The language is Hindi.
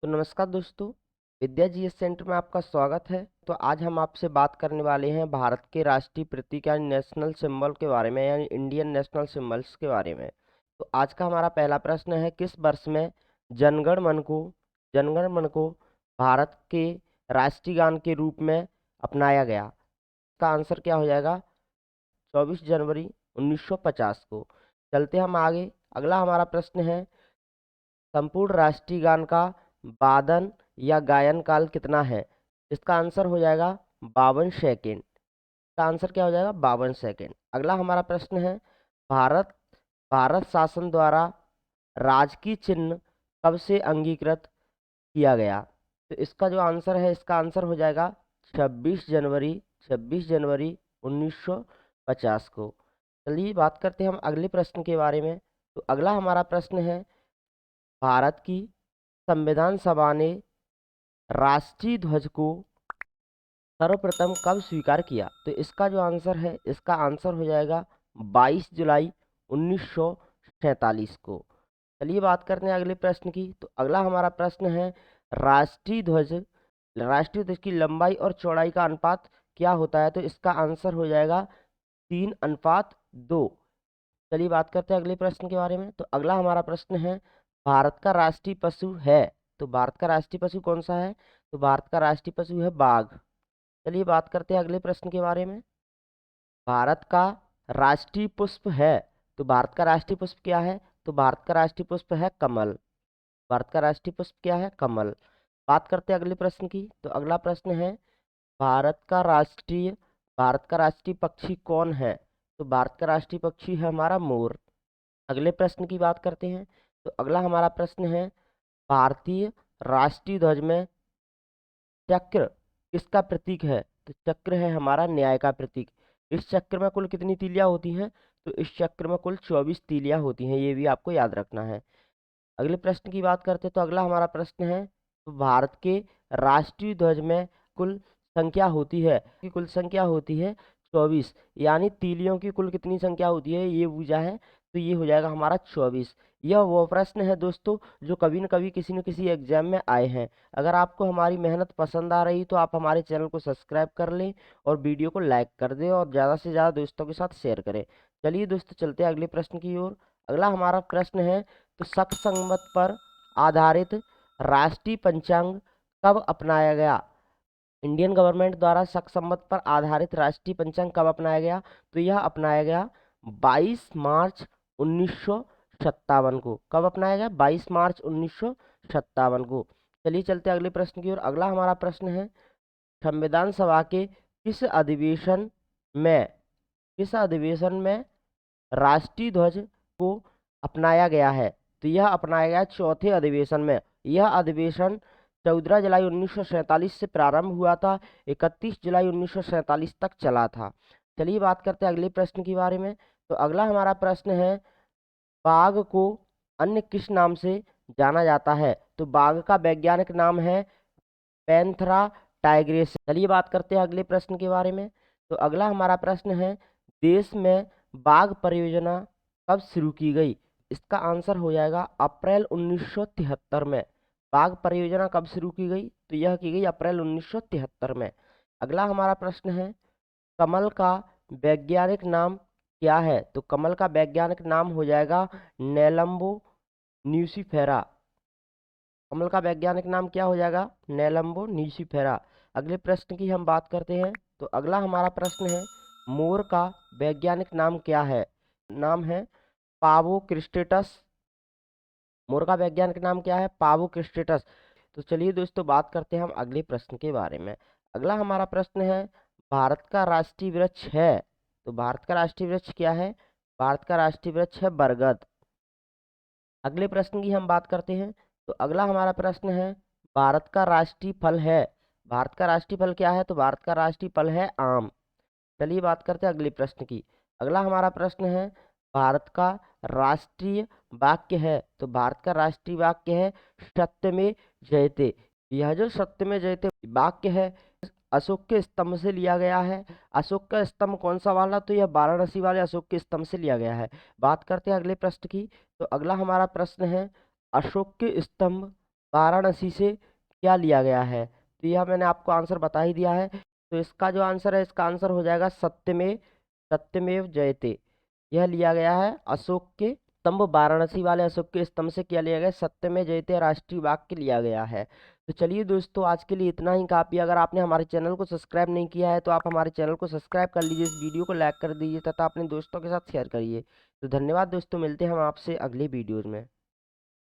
तो नमस्कार दोस्तों, विद्या जीएस सेंटर में आपका स्वागत है। तो आज हम आपसे बात करने वाले हैं भारत के राष्ट्रीय प्रतीक यानी नेशनल सिंबल के बारे में, यानी इंडियन नेशनल सिंबल्स के बारे में। तो आज का हमारा पहला प्रश्न है, किस वर्ष में जनगण मन को जनगण मन को भारत के राष्ट्रीय गान के रूप में अपनाया गया? इसका आंसर क्या हो जाएगा? 24 जनवरी 1950 को। चलते हम आगे। अगला हमारा प्रश्न है, संपूर्ण राष्ट्रीय गान का वादन या गायन काल कितना है? इसका आंसर हो जाएगा 52 सेकेंड। इसका आंसर क्या हो जाएगा? 52 सेकेंड। अगला हमारा प्रश्न है, भारत भारत शासन द्वारा राजकीय चिन्ह कब से अंगीकृत किया गया? तो इसका जो आंसर है, इसका आंसर हो जाएगा 26 जनवरी 1950 को। चलिए बात करते हैं हम अगले प्रश्न के बारे में। तो अगला हमारा प्रश्न है, भारत की संविधान सभा ने राष्ट्रीय ध्वज को सर्वप्रथम कब स्वीकार किया? तो इसका जो आंसर है, इसका आंसर हो जाएगा 22 जुलाई 1947 को। चलिए बात करते हैं अगले प्रश्न की। तो अगला हमारा प्रश्न है, राष्ट्रीय ध्वज राष्ट्रीय ध्वज की लंबाई और चौड़ाई का अनुपात क्या होता है? तो इसका आंसर हो जाएगा 3:2। चलिए बात करते हैं अगले प्रश्न के बारे में। तो अगला हमारा प्रश्न है, भारत का राष्ट्रीय पशु है। तो भारत का राष्ट्रीय पशु कौन सा है? तो भारत का राष्ट्रीय पशु है बाघ। चलिए बात करते हैं अगले प्रश्न के बारे में। भारत का राष्ट्रीय पुष्प है। तो भारत का राष्ट्रीय पुष्प क्या है? तो भारत का राष्ट्रीय पुष्प है कमल। भारत का राष्ट्रीय पुष्प क्या है? कमल। बात करते हैं अगले प्रश्न की। तो अगला प्रश्न है, भारत का राष्ट्रीय भारत का राष्ट्रीय पक्षी कौन है? तो भारत का राष्ट्रीय पक्षी है हमारा मोर। अगले प्रश्न की बात करते हैं। तो अगला हमारा प्रश्न है, भारतीय राष्ट्रीय ध्वज में चक्र किसका प्रतीक है? तो चक्र है हमारा न्याय का प्रतीक। इस चक्र में कुल कितनी तीलियां होती हैं? तो इस चक्र में कुल 24 तीलियां होती हैं, ये भी आपको याद रखना है। अगले प्रश्न की बात करते हैं। तो अगला हमारा प्रश्न है, तो भारत के राष्ट्रीय ध्वज में कुल संख्या होती है कि कुल संख्या होती है 24, यानी तीलियों की कुल कितनी संख्या होती है ये पूछा है। तो ये हो जाएगा हमारा 24। यह वो प्रश्न है दोस्तों जो कभी न कभी किसी न किसी एग्जाम में आए हैं। अगर आपको हमारी मेहनत पसंद आ रही तो आप हमारे चैनल को सब्सक्राइब कर लें और वीडियो को लाइक कर दें और ज़्यादा से ज़्यादा दोस्तों के साथ शेयर करें। चलिए दोस्तों, चलते हैं अगले प्रश्न की ओर। अगला हमारा प्रश्न है, तो शक संवत पर आधारित राष्ट्रीय पंचांग कब अपनाया गया? इंडियन गवर्नमेंट द्वारा शक संवत पर आधारित राष्ट्रीय पंचांग कब अपनाया गया? तो यह अपनाया गया 22 मार्च 1957 को। कब अपनाया गया? 22 मार्च 1957 को। चलिए चलते अगले प्रश्न की ओर। अगला हमारा प्रश्न है, संविधान सभा के में किस अधिवेशन में राष्ट्रीय ध्वज को अपनाया गया है? तो यह अपनाया गया चौथे अधिवेशन में। यह अधिवेशन 14 जुलाई 1947 से प्रारंभ हुआ था, 31 जुलाई 1947 तक चला था। चलिए बात करते हैं अगले प्रश्न के बारे में। तो अगला हमारा प्रश्न है, बाघ को अन्य किस नाम से जाना जाता है? तो बाघ का वैज्ञानिक नाम है पैंथरा टाइग्रेस। चलिए बात करते हैं अगले प्रश्न के बारे में। तो अगला हमारा प्रश्न है, देश में बाघ परियोजना कब शुरू की गई? इसका आंसर हो जाएगा अप्रैल 1973 में। बाघ परियोजना कब शुरू की गई? तो यह की गई अप्रैल 1973 में। अगला हमारा प्रश्न है, कमल का वैज्ञानिक नाम क्या है? तो कमल का वैज्ञानिक नाम हो जाएगा नेलम्बो न्यूसीफेरा। कमल का वैज्ञानिक नाम क्या हो जाएगा? नेलम्बो न्यूसीफेरा। अगले प्रश्न की हम बात करते हैं। तो अगला हमारा प्रश्न है, मोर का वैज्ञानिक नाम क्या है? नाम है पावो क्रिस्टेटस। मोर का वैज्ञानिक नाम क्या है? पावो क्रिस्टेटस। तो चलिए दोस्तों, बात करते हैं हम अगले प्रश्न के बारे में। अगला हमारा प्रश्न है, भारत का राष्ट्रीय वृक्ष है। तो भारत का राष्ट्रीय वृक्ष क्या है? भारत का राष्ट्रीय वृक्ष है बरगद। अगले प्रश्न की हम बात करते हैं। तो अगला हमारा प्रश्न है, भारत का राष्ट्रीय फल है। भारत का राष्ट्रीय फल क्या है? तो भारत का राष्ट्रीय फल है आम। चलिए बात करते हैं अगले प्रश्न की। अगला हमारा प्रश्न है, भारत का राष्ट्रीय वाक्य है। तो भारत का राष्ट्रीय वाक्य है सत्य में जयते। यह जो सत्य में जयते वाक्य है, अशोक के स्तंभ से लिया गया है। अशोक का स्तंभ कौन सा वाला? तो यह वाराणसी वाले अशोक के स्तंभ से लिया गया है। बात करते हैं अगले प्रश्न की। तो अगला हमारा प्रश्न है, अशोक के स्तंभ वाराणसी से क्या लिया गया है? तो यह मैंने आपको आंसर बता ही दिया है। तो इसका जो आंसर है, इसका आंसर हो जाएगा सत्यमेव सत्यमेव जयते। यह लिया गया है अशोक के स्तंभ, वाराणसी वाले अशोक के स्तंभ से क्या लिया गया? सत्यमेव जयते राष्ट्रीय वाक्य लिया गया है। तो चलिए दोस्तों, आज के लिए इतना ही काफ़ी। अगर आपने हमारे चैनल को सब्सक्राइब नहीं किया है तो आप हमारे चैनल को सब्सक्राइब कर लीजिए, इस वीडियो को लाइक कर दीजिए तथा अपने दोस्तों के साथ शेयर करिए। तो धन्यवाद दोस्तों, मिलते हैं हम आपसे अगले वीडियोज़ में।